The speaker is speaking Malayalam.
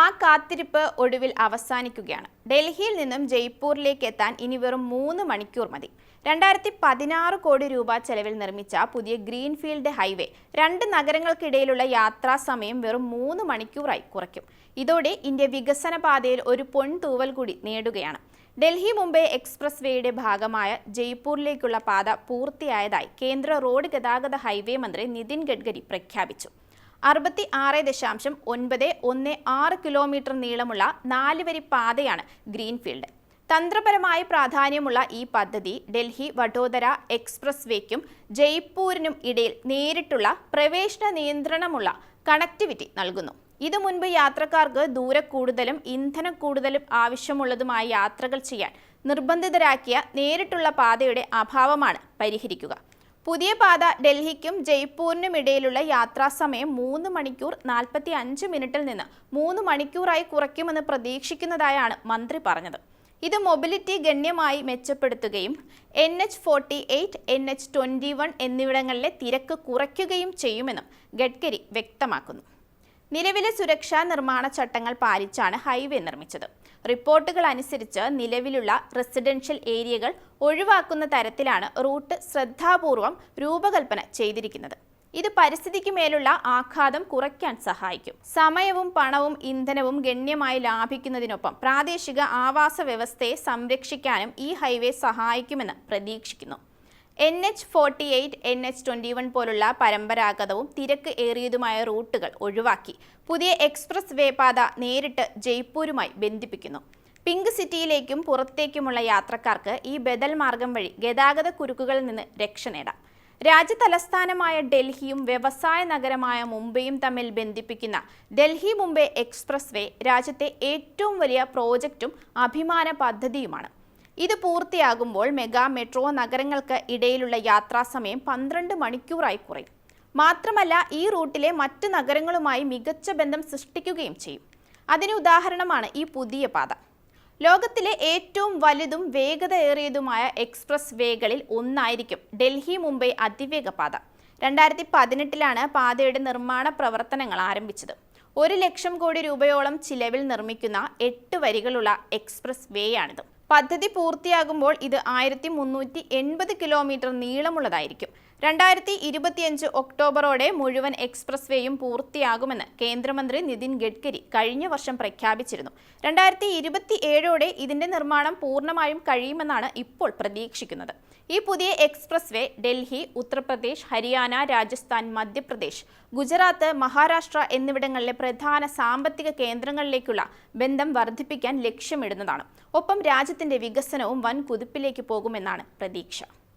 ആ കാത്തിരിപ്പ് ഒടുവിൽ അവസാനിക്കുകയാണ്. ഡൽഹിയിൽ നിന്നും ജയ്പൂരിലേക്ക് എത്താൻ ഇനി വെറും 3 മണിക്കൂർ മതി. 2016 കോടി രൂപ ചെലവിൽ നിർമ്മിച്ച പുതിയ ഗ്രീൻഫീൽഡ് ഹൈവേ 2 നഗരങ്ങൾക്കിടയിലുള്ള യാത്രാ സമയം വെറും 3 മണിക്കൂറായി കുറയ്ക്കും. ഇതോടെ ഇന്ത്യ വികസന പാതയിൽ ഒരു പൊൻതൂവൽ കൂടി നേടുകയാണ്. ഡൽഹി മുംബൈ എക്സ്പ്രസ് വേയുടെ ഭാഗമായ ജയ്പൂരിലേക്കുള്ള പാത പൂർത്തിയായതായി കേന്ദ്ര റോഡ് ഗതാഗത ഹൈവേ മന്ത്രി നിതിൻ ഗഡ്കരി പ്രഖ്യാപിച്ചു. 66.916 കിലോമീറ്റർ നീളമുള്ള 4 വരി പാതയാണ് ഗ്രീൻഫീൽഡ്. തന്ത്രപരമായ പ്രാധാന്യമുള്ള ഈ പദ്ധതി ഡൽഹി വഡോദര എക്സ്പ്രസ് വേക്കും ജയ്പൂരിനും ഇടയിൽ നേരിട്ടുള്ള പ്രവേശന നിയന്ത്രണമുള്ള കണക്ടിവിറ്റി നൽകുന്നു. ഇത് മുൻപ് യാത്രക്കാർക്ക് ദൂരക്കൂടുതലും ഇന്ധനം കൂടുതലും ആവശ്യമുള്ളതുമായ യാത്രകൾ ചെയ്യാൻ നിർബന്ധിതരാക്കിയ നേരിട്ടുള്ള പാതയുടെ അഭാവമാണ് പരിഹരിക്കുക. പുതിയ പാത ഡൽഹിക്കും ജയ്പൂരിനും ഇടയിലുള്ള യാത്രാസമയം 3 മണിക്കൂർ 45 മിനിറ്റിൽ നിന്ന് 3 മണിക്കൂറായി കുറയ്ക്കുമെന്ന് പ്രതീക്ഷിക്കുന്നതായാണ് മന്ത്രി പറഞ്ഞത്. ഇത് മൊബിലിറ്റി ഗണ്യമായി മെച്ചപ്പെടുത്തുകയും NH48, NH21 എന്നിവിടങ്ങളിലെ തിരക്ക് കുറയ്ക്കുകയും ചെയ്യുമെന്നും ഗഡ്കരി വ്യക്തമാക്കുന്നു. നിലവിലെ സുരക്ഷാ നിർമ്മാണ ചട്ടങ്ങൾ പാലിച്ചാണ് ഹൈവേ നിർമ്മിച്ചത്. റിപ്പോർട്ടുകൾ അനുസരിച്ച് നിലവിലുള്ള റെസിഡൻഷ്യൽ ഏരിയകൾ ഒഴിവാക്കുന്ന തരത്തിലാണ് റൂട്ട് ശ്രദ്ധാപൂർവം രൂപകൽപ്പന ചെയ്തിരിക്കുന്നത്. ഇത് പരിസ്ഥിതിക്ക് മേലുള്ള ആഘാതം കുറയ്ക്കാൻ സഹായിക്കും. സമയവും പണവും ഇന്ധനവും ഗണ്യമായി ലാഭിക്കുന്നതിനൊപ്പം പ്രാദേശിക ആവാസ വ്യവസ്ഥയെ സംരക്ഷിക്കാനും ഈ ഹൈവേ സഹായിക്കുമെന്ന് പ്രതീക്ഷിക്കുന്നു. NH48, NH21 പോലുള്ള പരമ്പരാഗതവും തിരക്ക് ഏറിയതുമായ റൂട്ടുകൾ ഒഴിവാക്കി പുതിയ എക്സ്പ്രസ് വേ പാത നേരിട്ട് ജയ്പൂരുമായി ബന്ധിപ്പിക്കുന്നു. പിങ്ക് സിറ്റിയിലേക്കും പുറത്തേക്കുമുള്ള യാത്രക്കാർക്ക് ഈ ബദൽ മാർഗം വഴി ഗതാഗത കുരുക്കുകളിൽ നിന്ന് രക്ഷ നേടാം. രാജ്യതലസ്ഥാനമായ ഡൽഹിയും വ്യവസായ നഗരമായ മുംബൈയും തമ്മിൽ ബന്ധിപ്പിക്കുന്ന ഡൽഹി മുംബൈ എക്സ്പ്രസ് വേ രാജ്യത്തെ ഏറ്റവും വലിയ പ്രോജക്റ്റും അഭിമാന പദ്ധതിയുമാണ്. ഇത് പൂർത്തിയാകുമ്പോൾ മെഗാ മെട്രോ നഗരങ്ങൾക്ക് ഇടയിലുള്ള യാത്രാസമയം 12 മണിക്കൂറായി കുറയും. മാത്രമല്ല ഈ റൂട്ടിലെ മറ്റ് നഗരങ്ങളുമായി മികച്ച ബന്ധം സൃഷ്ടിക്കുകയും ചെയ്യും. അതിന് ഉദാഹരണമാണ് ഈ പുതിയ പാത. ലോകത്തിലെ ഏറ്റവും വലുതും വേഗതയേറിയതുമായ എക്സ്പ്രസ് വേകളിൽ ഒന്നായിരിക്കും ഡൽഹി മുംബൈ അതിവേഗ പാത. 2018 പാതയുടെ നിർമ്മാണ പ്രവർത്തനങ്ങൾ ആരംഭിച്ചത്. 1 ലക്ഷം കോടി രൂപയോളം ചിലവിൽ നിർമ്മിക്കുന്ന 8 വരികളുള്ള എക്സ്പ്രസ് വേയാണിത്. പദ്ധതി പൂർത്തിയാകുമ്പോൾ ഇത് 1380 കിലോമീറ്റർ നീളമുള്ളതായിരിക്കും. 2025 ഒക്ടോബറോടെ മുഴുവൻ എക്സ്പ്രസ് വേയും പൂർത്തിയാകുമെന്ന് കേന്ദ്രമന്ത്രി നിതിൻ ഗഡ്കരി കഴിഞ്ഞ വർഷം പ്രഖ്യാപിച്ചിരുന്നു. 2027ഓടെ ഇതിന്റെ നിർമ്മാണം പൂർണ്ണമായും കഴിയുമെന്നാണ് ഇപ്പോൾ പ്രതീക്ഷിക്കുന്നത്. ഈ പുതിയ എക്സ്പ്രസ് വേ ഡൽഹി, ഉത്തർപ്രദേശ്, ഹരിയാന, രാജസ്ഥാൻ, മധ്യപ്രദേശ്, ഗുജറാത്ത്, മഹാരാഷ്ട്ര എന്നിവിടങ്ങളിലെ പ്രധാന സാമ്പത്തിക കേന്ദ്രങ്ങളിലേക്കുള്ള ബന്ധം വർദ്ധിപ്പിക്കാൻ ലക്ഷ്യമിടുന്നതാണ്. ഒപ്പം രാജ്യത്തിന്റെ വികസനവും വൻ കുതിപ്പിലേക്ക് പോകുമെന്നാണ് പ്രതീക്ഷ.